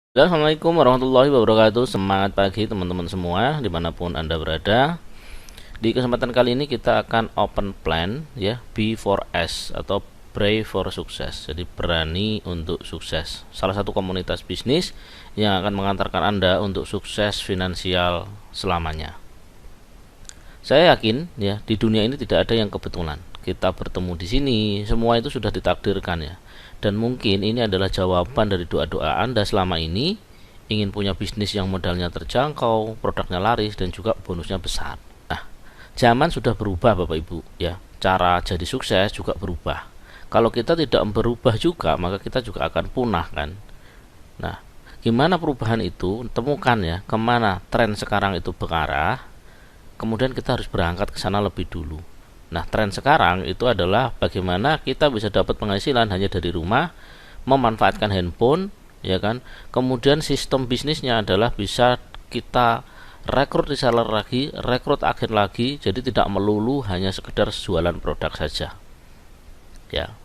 Assalamualaikum warahmatullahi wabarakatuh. Semangat pagi teman-teman semua dimanapun anda berada. Di kesempatan kali ini kita akan open plan ya, B4S atau Pray for Success. Jadi berani untuk sukses. Salah satu komunitas bisnis yang akan mengantarkan anda untuk sukses finansial selamanya. Saya yakin ya, di dunia ini tidak ada yang kebetulan. Kita bertemu di sini, semua itu sudah ditakdirkan ya. Dan mungkin ini adalah jawaban dari doa-doa Anda selama ini, ingin punya bisnis yang modalnya terjangkau, produknya laris, dan juga bonusnya besar. Nah, zaman sudah berubah Bapak Ibu ya. Cara jadi sukses juga berubah. Kalau kita tidak berubah juga, maka kita juga akan punah kan. Nah, gimana perubahan itu? Temukan ya, kemana tren sekarang itu berarah. Kemudian kita harus berangkat ke sana lebih dulu. Nah, tren sekarang itu adalah bagaimana kita bisa dapat penghasilan hanya dari rumah, memanfaatkan handphone, ya kan? Kemudian sistem bisnisnya adalah bisa kita rekrut reseller lagi, rekrut agen lagi, jadi tidak melulu hanya sekedar jualan produk saja. Ya.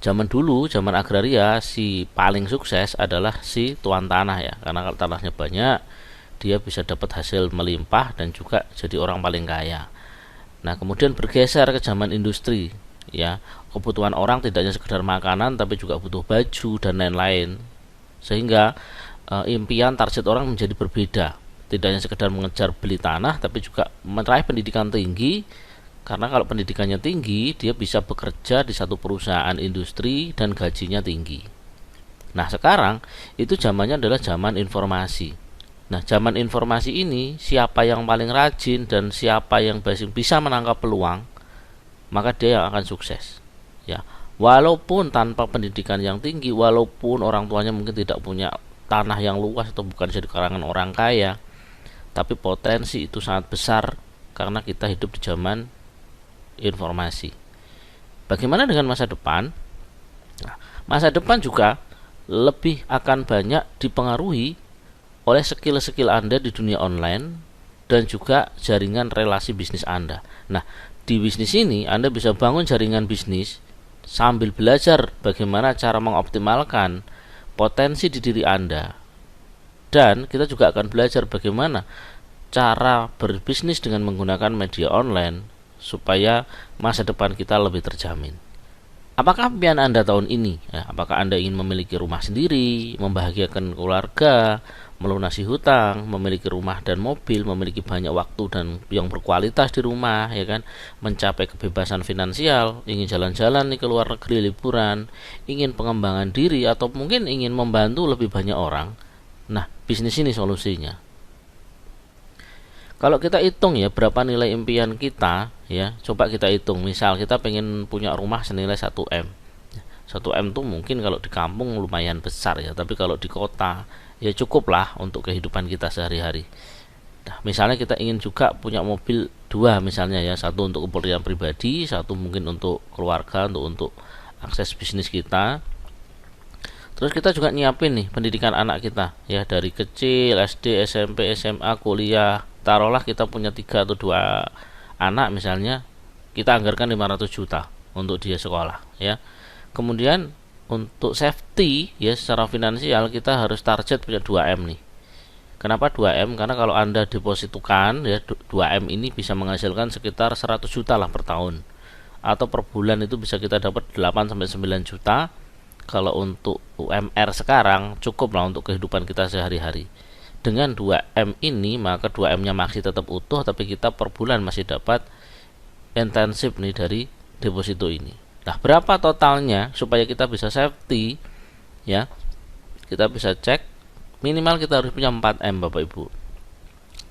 Zaman dulu, zaman agraria, si paling sukses adalah si tuan tanah ya, karena kalau tanahnya banyak, dia bisa dapat hasil melimpah dan juga jadi orang paling kaya. Nah, kemudian bergeser ke zaman industri, ya. Kebutuhan orang tidak hanya sekedar makanan, tapi juga butuh baju dan lain-lain. Sehingga impian target orang menjadi berbeda. Tidak hanya sekedar mengejar beli tanah, tapi juga meraih pendidikan tinggi. Karena kalau pendidikannya tinggi, dia bisa bekerja di satu perusahaan industri dan gajinya tinggi. Nah, sekarang itu zamannya adalah zaman informasi. Nah, zaman informasi ini, siapa yang paling rajin dan siapa yang bisa menangkap peluang, maka dia yang akan sukses. Ya, walaupun tanpa pendidikan yang tinggi, walaupun orang tuanya mungkin tidak punya tanah yang luas atau bukan jadi kalangan orang kaya, tapi potensi itu sangat besar karena kita hidup di zaman informasi. Bagaimana dengan masa depan? Nah, masa depan juga lebih akan banyak dipengaruhi oleh skill-skill Anda di dunia online dan juga jaringan relasi bisnis Anda. Nah, di bisnis ini Anda bisa bangun jaringan bisnis sambil belajar bagaimana cara mengoptimalkan potensi di diri Anda. Dan kita juga akan belajar bagaimana cara berbisnis dengan menggunakan media online supaya masa depan kita lebih terjamin. Apakah impian Anda tahun ini? Ya, apakah Anda ingin memiliki rumah sendiri, membahagiakan keluarga, melunasi hutang, memiliki rumah dan mobil, memiliki banyak waktu dan yang berkualitas di rumah, ya kan? Mencapai kebebasan finansial, ingin jalan-jalan nih ke luar negeri liburan, ingin pengembangan diri atau mungkin ingin membantu lebih banyak orang. Nah, bisnis ini solusinya. Kalau kita hitung ya berapa nilai impian kita ya, coba kita hitung. Misal kita pengen punya rumah senilai 1M. 1M tuh mungkin kalau di kampung lumayan besar ya, tapi kalau di kota ya cukup lah untuk kehidupan kita sehari-hari. Nah, misalnya kita ingin juga punya mobil dua misalnya ya, satu untuk keperluan pribadi, satu mungkin untuk keluarga, untuk akses bisnis kita. Terus kita juga nyiapin nih pendidikan anak kita ya, dari kecil SD, SMP, SMA, kuliah. Taruhlah kita punya 3 atau 2 anak misalnya, kita anggarkan 500 juta untuk dia sekolah ya. Kemudian untuk safety ya secara finansial kita harus target punya 2M nih. Kenapa 2M? Karena kalau Anda depositukan ya 2M ini bisa menghasilkan sekitar 100 juta lah per tahun. Atau per bulan itu bisa kita dapat 8 sampai 9 juta. Kalau untuk UMR sekarang cukup lah untuk kehidupan kita sehari-hari. Dengan 2M ini maka 2M-nya masih tetap utuh, tapi kita per bulan masih dapat intensif nih dari deposito ini. Nah, berapa totalnya supaya kita bisa safety ya? Kita bisa cek, minimal kita harus punya 4M Bapak Ibu.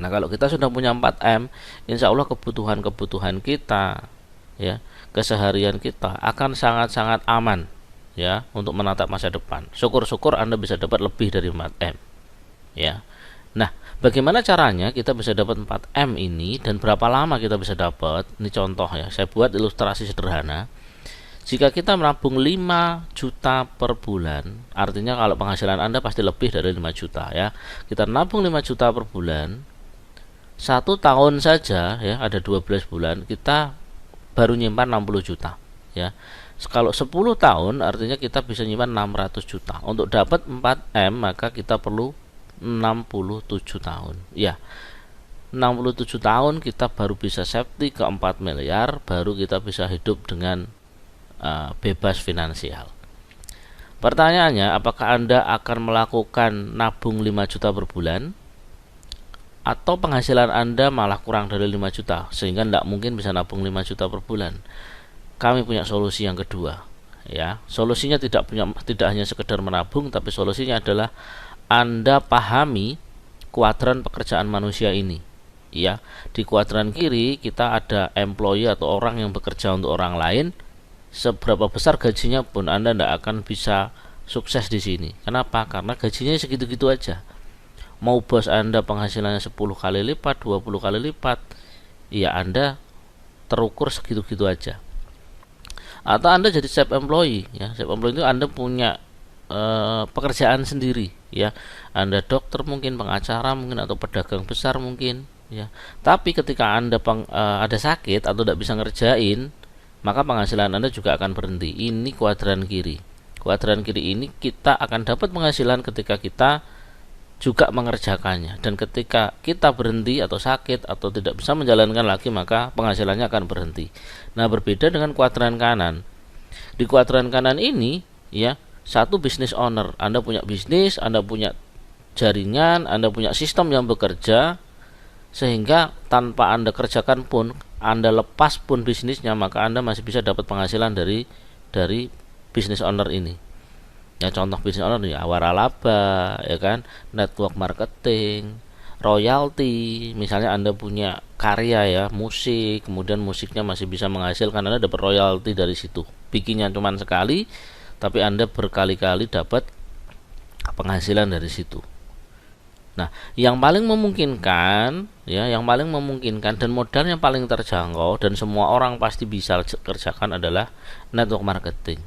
Nah, kalau kita sudah punya 4M, insya Allah kebutuhan-kebutuhan kita ya, keseharian kita akan sangat-sangat aman ya untuk menatap masa depan. Syukur-syukur Anda bisa dapat lebih dari 4M ya. Nah, bagaimana caranya kita bisa dapat 4M ini dan berapa lama kita bisa dapat? Ini contoh ya, saya buat ilustrasi sederhana. Jika kita menabung 5 juta per bulan, artinya kalau penghasilan Anda pasti lebih dari 5 juta ya. Kita nabung 5 juta per bulan, 1 tahun saja ya, ada 12 bulan, kita baru nyimpan 60 juta ya. Kalau 10 tahun artinya kita bisa nyimpan 600 juta. Untuk dapat 4M maka kita perlu 67 tahun. Ya, 67 tahun kita baru bisa safety ke 4 miliar, baru kita bisa hidup dengan bebas finansial. Pertanyaannya, apakah Anda akan melakukan nabung 5 juta per bulan? Atau penghasilan Anda malah kurang dari 5 juta sehingga tidak mungkin bisa nabung 5 juta per bulan? Kami punya solusi yang kedua, ya. Solusinya tidak hanya sekedar menabung, tapi solusinya adalah Anda pahami kuadran pekerjaan manusia ini, ya. Di kuadran kiri kita ada employee atau orang yang bekerja untuk orang lain. Seberapa besar gajinya pun Anda tidak akan bisa sukses di sini. Kenapa? Karena gajinya segitu-gitu aja. Mau bos Anda penghasilannya 10 kali lipat, 20 kali lipat, ya Anda terukur segitu-gitu aja. Atau Anda jadi self employee, ya. Self employee itu Anda punya pekerjaan sendiri, ya. Anda dokter mungkin, pengacara mungkin, atau pedagang besar mungkin, ya. Tapi ketika Anda ada sakit atau tidak bisa ngerjain, maka penghasilan Anda juga akan berhenti. Ini kuadran kiri. Kuadran kiri ini kita akan dapat penghasilan ketika kita juga mengerjakannya, dan ketika kita berhenti atau sakit atau tidak bisa menjalankan lagi, maka penghasilannya akan berhenti. Nah, berbeda dengan kuadran kanan. Di kuadran kanan ini, ya, satu business owner, Anda punya bisnis, Anda punya jaringan, Anda punya sistem yang bekerja, sehingga tanpa Anda kerjakan pun, Anda lepas pun bisnisnya, maka Anda masih bisa dapat penghasilan dari business owner ini. Ya, contoh bisnis owner ya waralaba, ya kan, network marketing, royalti. Misalnya Anda punya karya, ya, musik, kemudian musiknya masih bisa menghasilkan, Anda dapat royalti dari situ. Bikinnya cuma sekali, tapi Anda berkali-kali dapat penghasilan dari situ. Nah, yang paling memungkinkan, ya, yang paling memungkinkan dan modalnya paling terjangkau dan semua orang pasti bisa kerjakan adalah network marketing.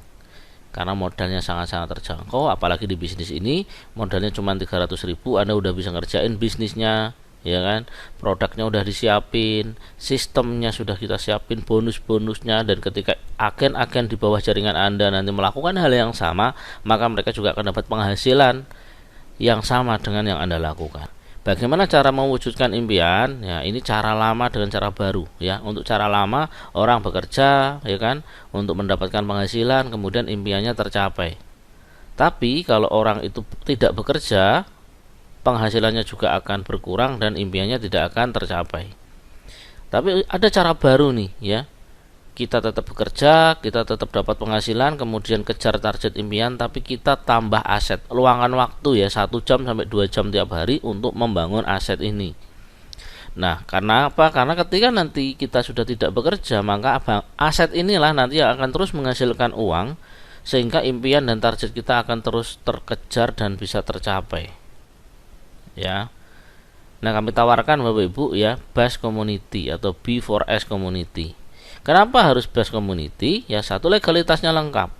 Karena modalnya sangat-sangat terjangkau, apalagi di bisnis ini modalnya cuma 300.000, Anda udah bisa ngerjain bisnisnya, ya kan. Produknya udah disiapin, sistemnya sudah kita siapin, bonus-bonusnya, dan ketika agen-agen di bawah jaringan Anda nanti melakukan hal yang sama, maka mereka juga akan dapat penghasilan yang sama dengan yang Anda lakukan. Bagaimana cara mewujudkan impian? Ya, ini cara lama dengan cara baru, ya. Untuk cara lama, orang bekerja, ya kan, untuk mendapatkan penghasilan, kemudian impiannya tercapai. Tapi kalau orang itu tidak bekerja, penghasilannya juga akan berkurang dan impiannya tidak akan tercapai. Tapi ada cara baru nih, ya. Kita tetap bekerja, kita tetap dapat penghasilan, kemudian kejar target impian, tapi kita tambah aset, luangkan waktu, ya, 1 jam sampai 2 jam tiap hari untuk membangun aset ini. Nah, karena apa? Karena ketika nanti kita sudah tidak bekerja, maka aset inilah nanti yang akan terus menghasilkan uang, sehingga impian dan target kita akan terus terkejar dan bisa tercapai, ya. Nah, kami tawarkan Bapak Ibu, ya, BAS Community atau B4S Community. Kenapa harus BAS Community? Ya, satu, legalitasnya lengkap.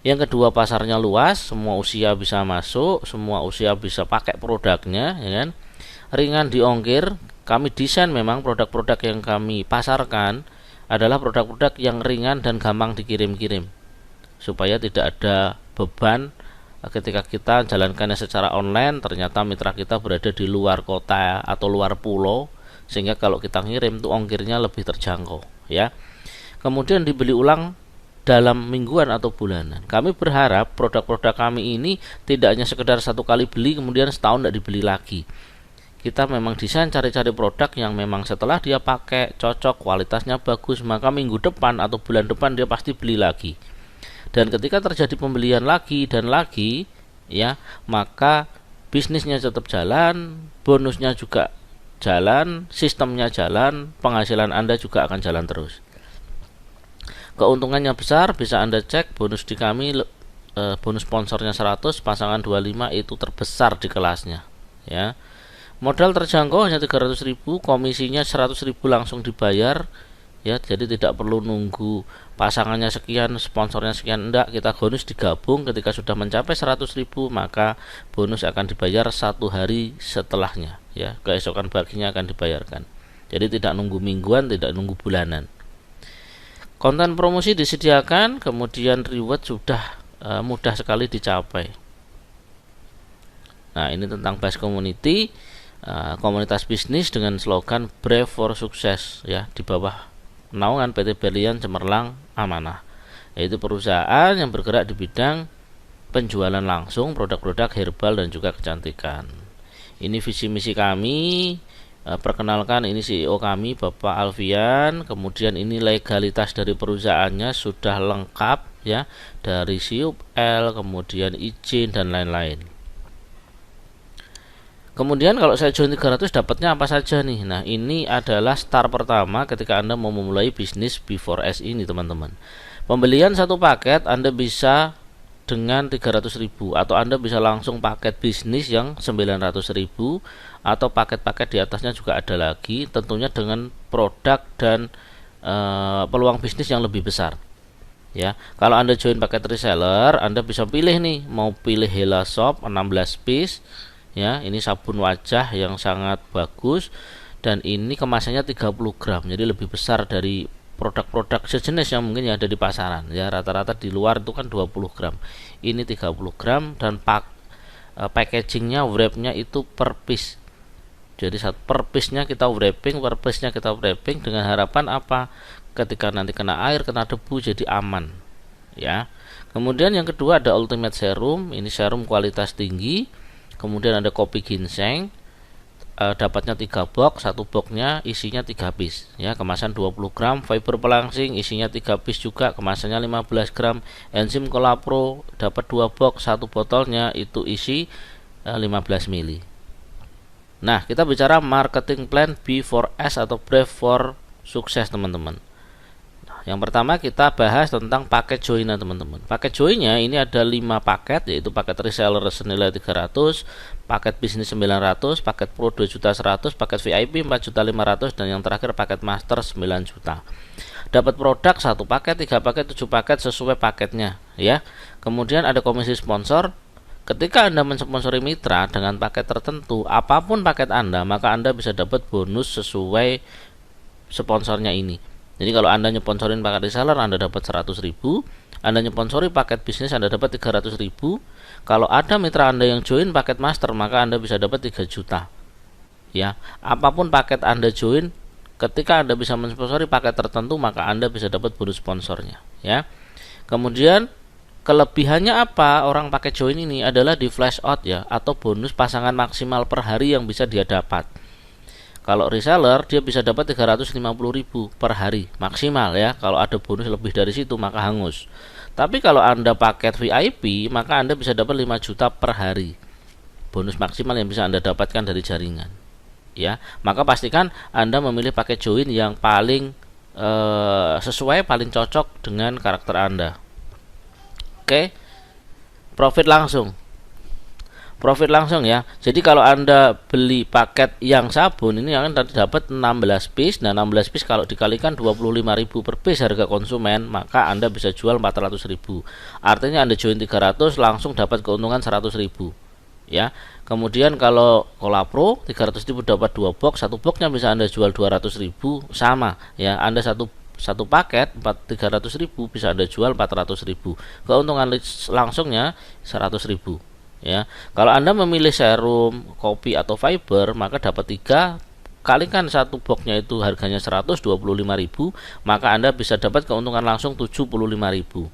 Yang kedua, pasarnya luas, semua usia bisa masuk, semua usia bisa pakai produknya, ya kan. Ringan di ongkir. Kami desain memang produk-produk yang kami pasarkan adalah produk-produk yang ringan dan gampang dikirim-kirim, supaya tidak ada beban ketika kita jalankannya secara online. Ternyata mitra kita berada di luar kota atau luar pulau, sehingga kalau kita ngirim tuh ongkirnya lebih terjangkau, ya. Kemudian dibeli ulang dalam mingguan atau bulanan. Kami berharap produk-produk kami ini tidak hanya sekedar satu kali beli kemudian setahun tidak dibeli lagi. Kita memang desain cari-cari produk yang memang setelah dia pakai cocok, kualitasnya bagus, maka minggu depan atau bulan depan dia pasti beli lagi. Dan ketika terjadi pembelian lagi dan lagi, ya, maka bisnisnya tetap jalan, bonusnya juga jalan, sistemnya jalan, penghasilan Anda juga akan jalan terus. Keuntungannya besar, bisa Anda cek bonus di kami, bonus sponsornya 100, pasangan 25 itu terbesar di kelasnya, ya. Modal terjangkau hanya 300.000, komisinya 100.000 langsung dibayar, ya. Jadi tidak perlu nunggu pasangannya sekian, sponsornya sekian, enggak, kita bonus digabung. Ketika sudah mencapai 100.000, maka bonus akan dibayar 1 hari setelahnya, ya. Keesokan paginya akan dibayarkan. Jadi tidak nunggu mingguan, tidak nunggu bulanan. Konten promosi disediakan, kemudian reward sudah mudah sekali dicapai. Nah, ini tentang Base Community, komunitas bisnis dengan slogan Brave for Success, ya, di bawah naungan PT Berlian Cemerlang Amanah, yaitu perusahaan yang bergerak di bidang penjualan langsung produk-produk herbal dan juga kecantikan. Ini visi misi kami. Perkenalkan, ini CEO kami Bapak Alfian. Kemudian ini legalitas dari perusahaannya sudah lengkap, ya, dari SIUP-L, kemudian izin dan lain-lain. Kemudian kalau saya join 300 dapatnya apa saja nih? Nah, ini adalah start pertama ketika Anda mau memulai bisnis B4S ini, teman-teman. Pembelian satu paket Anda bisa dengan 300.000, atau Anda bisa langsung paket bisnis yang 900.000, atau paket-paket di atasnya juga ada lagi, tentunya dengan produk dan peluang bisnis yang lebih besar, ya. Kalau Anda join paket reseller, Anda bisa pilih nih, mau pilih Hela Shop 16 piece, ya. Ini sabun wajah yang sangat bagus, dan ini kemasannya 30 gram, jadi lebih besar dari produk-produk sejenis yang mungkin ada di pasaran, ya. Rata-rata di luar itu kan 20 gram, ini 30 gram, dan packagingnya, wrapnya itu per piece. Jadi per piece-nya kita wrapping, dengan harapan apa? Ketika nanti kena air, kena debu, jadi aman, ya. Kemudian yang kedua ada Ultimate Serum, ini serum kualitas tinggi. Kemudian ada kopi ginseng, dapatnya 3 box, satu boxnya isinya 3 piece, ya, kemasan 20 gram. Fiber pelangsing isinya 3 piece juga, kemasannya 15 gram. Enzim Kolapro dapat 2 box, satu botolnya itu isi 15 mili. Nah, kita bicara marketing plan B4S atau Brave for Success, teman-teman. Yang pertama kita bahas tentang paket join-nya, teman-teman. Paket join-nya ini ada 5 paket, yaitu paket reseller senilai 300, paket bisnis 900, paket pro 2.100.000, paket VIP 4.500.000, dan yang terakhir paket master 9 juta. Dapat produk 1 paket, 3 paket, 7 paket sesuai paketnya, ya. Kemudian ada komisi sponsor. Ketika Anda mensponsori mitra dengan paket tertentu, apapun paket Anda, maka Anda bisa dapat bonus sesuai sponsornya ini. Jadi kalau Anda nyponsorin paket reseller, Anda dapat 100.000. Anda nyponsori paket bisnis, Anda dapat 300.000. Kalau ada mitra Anda yang join paket master, maka Anda bisa dapat 3 juta. Ya, apapun paket Anda join, ketika Anda bisa mensponsori paket tertentu, maka Anda bisa dapat bonus sponsornya, ya. Kemudian kelebihannya apa? Orang paket join ini adalah di flash out, ya, atau bonus pasangan maksimal per hari yang bisa dia dapat. Kalau reseller dia bisa dapat 350.000 per hari maksimal, ya. Kalau ada bonus lebih dari situ maka hangus. Tapi kalau Anda paket VIP, maka Anda bisa dapat 5 juta per hari. Bonus maksimal yang bisa Anda dapatkan dari jaringan, ya. Maka pastikan Anda memilih paket join yang paling sesuai, paling cocok dengan karakter Anda. Oke. Profit langsung, ya. Jadi kalau Anda beli paket yang sabun ini akan dapat 16 piece. Nah, 16 piece kalau dikalikan 25.000 per piece harga konsumen, maka Anda bisa jual 400.000. Artinya Anda join 300 langsung dapat keuntungan 100.000, ya. Kemudian kalau Kolapro 300.000 dapat 2 box, satu boxnya bisa Anda jual 200.000, sama, ya. Anda satu paket 300.000 bisa Anda jual 400.000. Keuntungan langsungnya 100.000. Ya, kalau Anda memilih serum, kopi atau fiber, maka dapat 3, kalikan satu boxnya itu harganya 125.000, maka Anda bisa dapat keuntungan langsung 75.000.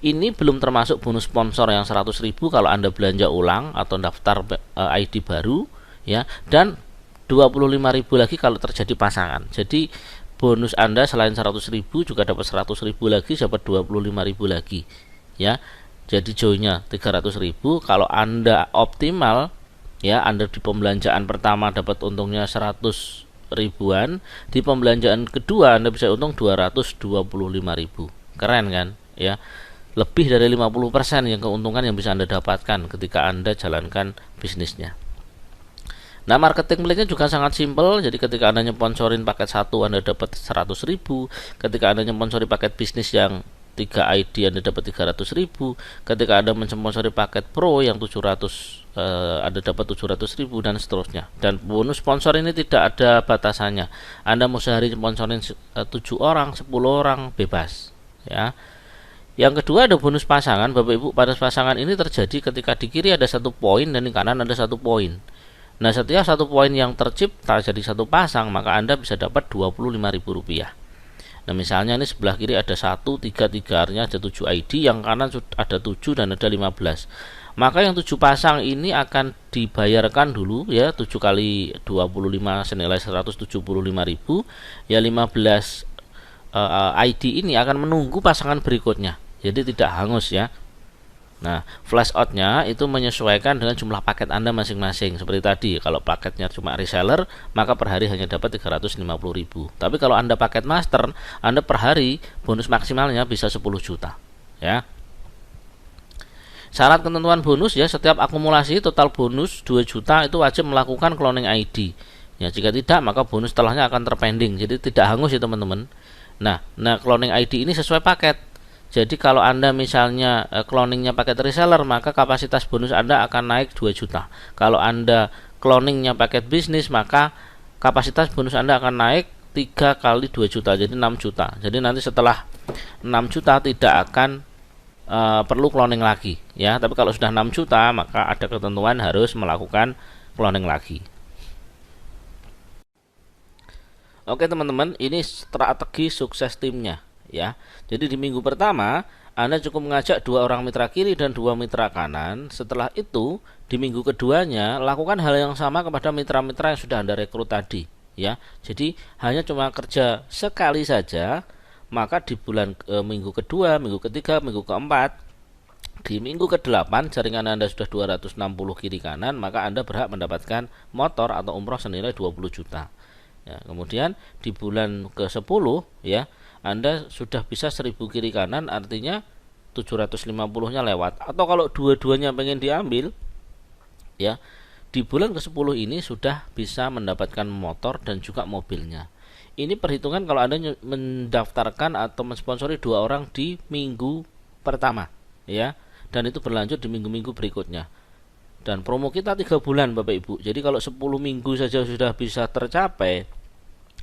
Ini belum termasuk bonus sponsor yang 100.000 kalau Anda belanja ulang atau daftar ID baru, ya, dan 25.000 lagi kalau terjadi pasangan. Jadi bonus Anda selain 100.000 juga dapat 100.000 lagi, dapat 25.000 lagi, ya. Jadi joinnya 300.000. Kalau Anda optimal, ya, Anda di pembelanjaan pertama dapat untungnya 100 ribuan, di pembelanjaan kedua Anda bisa untung 225.000. Keren kan, ya. Lebih dari 50% yang keuntungan yang bisa Anda dapatkan ketika Anda jalankan bisnisnya. Nah, marketing plan-nya juga sangat simpel. Jadi ketika Anda nyponsorin paket 1 Anda dapat 100.000, ketika Anda nyponsori paket bisnis yang 3 ID Anda dapat 300.000, ketika Anda mensponsori paket Pro yang 700 Anda dapat 700.000 dan seterusnya. Dan bonus sponsor ini tidak ada batasannya. Anda mau sehari sponsorin 7 orang, 10 orang bebas, ya. Yang kedua ada bonus pasangan, Bapak Ibu. Pada pasangan ini terjadi ketika di kiri ada 1 poin dan di kanan ada 1 poin. Nah, setiap 1 poin yang tercipta jadi 1 pasang, maka Anda bisa dapat Rp25.000. Nah, misalnya ini sebelah kiri ada 1, 3, 3, artinya ada 7 ID, yang kanan ada 7 dan ada 15. Maka yang 7 pasang ini akan dibayarkan dulu, ya, 7 kali 25 senilai 175.000, ya 15 ID ini akan menunggu pasangan berikutnya. Jadi tidak hangus, ya. Nah, flash out-nya itu menyesuaikan dengan jumlah paket Anda masing-masing. Seperti tadi, kalau paketnya cuma reseller, maka per hari hanya dapat 350.000. Tapi kalau Anda paket master, Anda per hari bonus maksimalnya bisa 10 juta, ya. Syarat ketentuan bonus, ya, setiap akumulasi total bonus 2 juta itu wajib melakukan cloning ID. Ya, jika tidak, maka bonus setelahnya akan terpending. Jadi tidak hangus ya, teman-teman. Nah, cloning ID ini sesuai paket. Jadi kalau Anda misalnya cloningnya paket reseller, maka kapasitas bonus Anda akan naik 2 juta. Kalau Anda cloningnya paket bisnis, maka kapasitas bonus Anda akan naik 3 kali 2 juta, jadi 6 juta. Jadi nanti setelah 6 juta tidak akan perlu cloning lagi, ya. Tapi kalau sudah 6 juta, maka ada ketentuan harus melakukan cloning lagi. Oke, teman-teman, ini strategi sukses timnya, ya. Jadi di minggu pertama Anda cukup mengajak 2 orang mitra kiri dan 2 mitra kanan. Setelah itu di minggu keduanya lakukan hal yang sama kepada mitra-mitra yang sudah Anda rekrut tadi, ya. Jadi hanya cuma kerja sekali saja, maka di bulan minggu kedua, minggu ketiga, minggu keempat, di minggu ke-8 jaringan Anda sudah 260 kiri kanan, maka Anda berhak mendapatkan motor atau umroh senilai 20 juta. Ya, kemudian di bulan ke-10, ya, Anda sudah bisa 1000 kiri kanan, artinya 750-nya lewat. Atau kalau dua-duanya pengen diambil, ya, di bulan ke-10 ini sudah bisa mendapatkan motor dan juga mobilnya. Ini perhitungan kalau Anda mendaftarkan atau mensponsori 2 orang di minggu pertama, ya, dan itu berlanjut di minggu-minggu berikutnya. Dan promo kita 3 bulan, Bapak Ibu. Jadi kalau 10 minggu saja sudah bisa tercapai,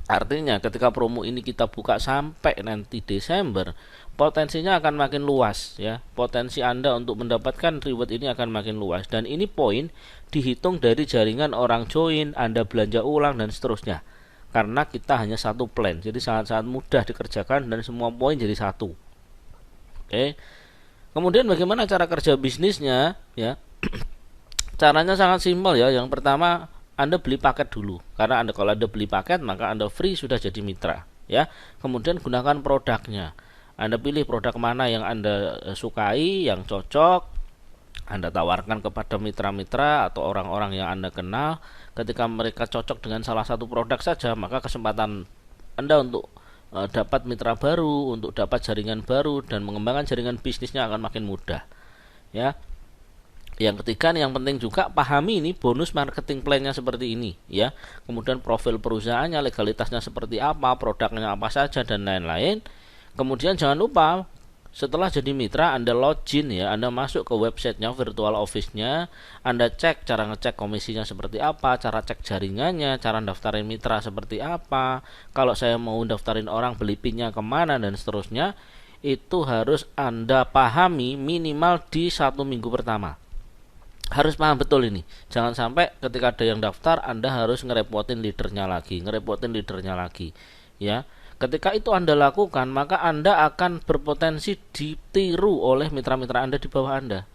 artinya ketika promo ini kita buka sampai nanti Desember, potensinya akan makin luas, ya. Potensi Anda untuk mendapatkan reward ini akan makin luas. Dan ini poin dihitung dari jaringan orang join, Anda belanja ulang dan seterusnya. Karena kita hanya 1 plan, jadi sangat-sangat mudah dikerjakan dan semua poin jadi 1. Oke. Kemudian bagaimana cara kerja bisnisnya, ya? Caranya sangat simpel, ya. Yang pertama, Anda beli paket dulu. Karena kalau Anda beli paket, maka Anda free sudah jadi mitra, ya. Kemudian gunakan produknya. Anda pilih produk mana yang Anda sukai, yang cocok, Anda tawarkan kepada mitra-mitra atau orang-orang yang Anda kenal. Ketika mereka cocok dengan salah satu produk saja, maka kesempatan Anda untuk dapat mitra baru, untuk dapat jaringan baru dan mengembangkan jaringan bisnisnya akan makin mudah, ya. Yang ketiga nih, yang penting juga pahami ini bonus marketing plan-nya seperti ini, ya. Kemudian profil perusahaannya, legalitasnya seperti apa, produknya apa saja dan lain-lain. Kemudian jangan lupa setelah jadi mitra Anda login, ya. Anda masuk ke websitenya, virtual office-nya, Anda cek cara ngecek komisinya seperti apa, cara cek jaringannya, cara daftarin mitra seperti apa. Kalau saya mau daftarin orang, beli PIN-nya kemana dan seterusnya. Itu harus Anda pahami minimal di 1 minggu pertama. Harus paham betul ini. Jangan sampai ketika ada yang daftar Anda harus ngerepotin leadernya lagi, ya. Ketika itu Anda lakukan, maka Anda akan berpotensi ditiru oleh mitra-mitra Anda di bawah Anda.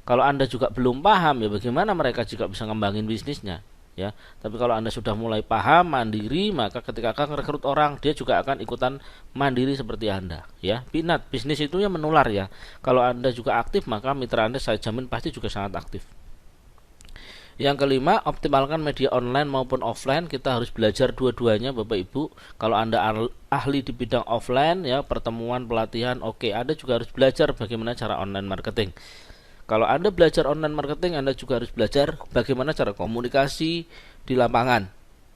Kalau Anda juga belum paham, ya bagaimana mereka juga bisa ngembangin bisnisnya, ya. Tapi kalau Anda sudah mulai paham, mandiri, maka ketika akan merekrut orang, dia juga akan ikutan mandiri seperti Anda, ya. Ingat, bisnis itu yang menular, ya. Kalau Anda juga aktif, maka mitra Anda saya jamin pasti juga sangat aktif. Yang kelima, optimalkan media online maupun offline. Kita harus belajar dua-duanya, Bapak Ibu. Kalau Anda ahli di bidang offline, ya, pertemuan, pelatihan, oke. Anda juga harus belajar bagaimana cara online marketing. Kalau Anda belajar online marketing, Anda juga harus belajar bagaimana cara komunikasi di lapangan,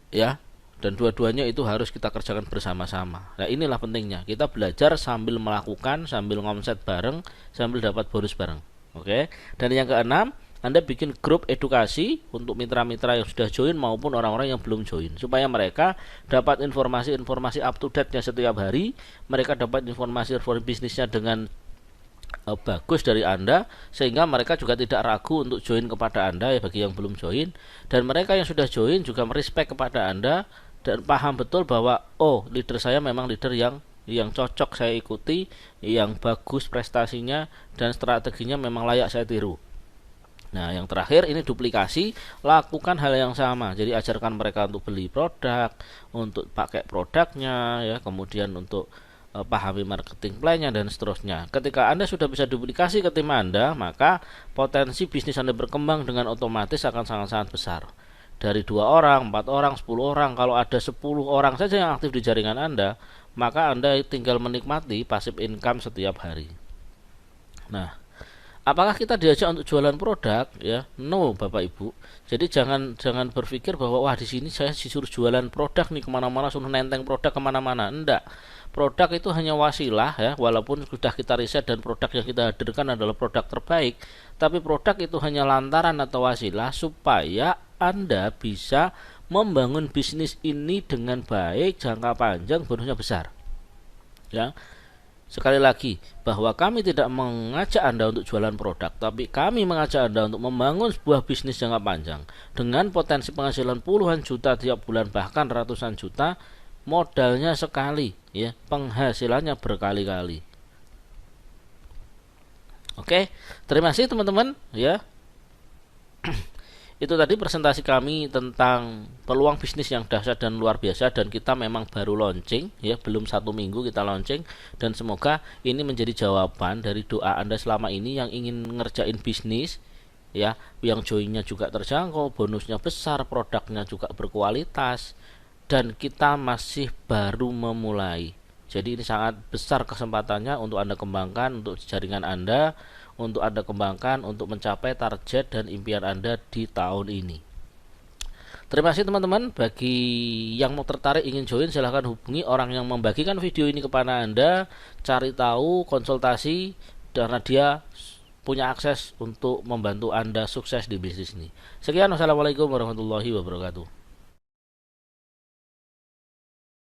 ya. dan dua-duanya itu harus kita kerjakan bersama-sama. Nah, inilah pentingnya kita belajar sambil melakukan, sambil ngomset bareng, sambil dapat bonus bareng. Oke. Dan yang keenam, Anda bikin grup edukasi untuk mitra-mitra yang sudah join maupun orang-orang yang belum join, supaya mereka dapat informasi-informasi up to date-nya setiap hari. Mereka dapat informasi bisnisnya dengan bagus dari Anda, sehingga mereka juga tidak ragu untuk join kepada Anda ya, bagi yang belum join. Dan mereka yang sudah join juga merespek kepada Anda dan paham betul bahwa oh, leader saya memang leader yang cocok saya ikuti, yang bagus prestasinya dan strateginya memang layak saya tiru. Nah, yang terakhir ini duplikasi, lakukan hal yang sama. Jadi ajarkan mereka untuk beli produk, untuk pakai produknya ya, kemudian untuk pahami marketing plan-nya dan seterusnya. Ketika Anda sudah bisa duplikasi ke tim Anda, maka potensi bisnis Anda berkembang dengan otomatis akan sangat-sangat besar. Dari 2 orang, 4 orang, 10 orang, kalau ada 10 orang saja yang aktif di jaringan Anda, maka Anda tinggal menikmati passive income setiap hari. Nah, apakah kita diajak untuk jualan produk? Ya, no, Bapak Ibu. Jadi jangan berpikir bahwa wah di sini saya disuruh jualan produk nih kemana-mana, suruh nenteng produk kemana-mana. Enggak. Produk itu hanya wasilah ya, walaupun sudah kita riset dan produk yang kita hadirkan adalah produk terbaik, tapi produk itu hanya lantaran atau wasilah supaya Anda bisa membangun bisnis ini dengan baik, jangka panjang, bonusnya besar. Ya. Sekali lagi, bahwa kami tidak mengajak Anda untuk jualan produk, tapi kami mengajak Anda untuk membangun sebuah bisnis jangka panjang dengan potensi penghasilan puluhan juta tiap bulan, bahkan ratusan juta. Modalnya sekali ya, penghasilannya berkali-kali. Oke, terima kasih teman-teman ya. Itu tadi presentasi kami tentang peluang bisnis yang dahsyat dan luar biasa, dan kita memang baru launching ya, belum 1 minggu kita launching, dan semoga ini menjadi jawaban dari doa Anda selama ini yang ingin ngerjain bisnis ya, yang joinnya juga terjangkau, bonusnya besar, produknya juga berkualitas, dan kita masih baru memulai. Jadi ini sangat besar kesempatannya untuk Anda kembangkan, untuk jaringan Anda, untuk Anda kembangkan untuk mencapai target dan impian Anda di tahun ini. Terima kasih teman-teman. Bagi yang mau tertarik ingin join, silahkan hubungi orang yang membagikan video ini kepada Anda. Cari tahu, konsultasi, karena dia punya akses untuk membantu Anda sukses di bisnis ini. Sekian, wassalamualaikum warahmatullahi wabarakatuh.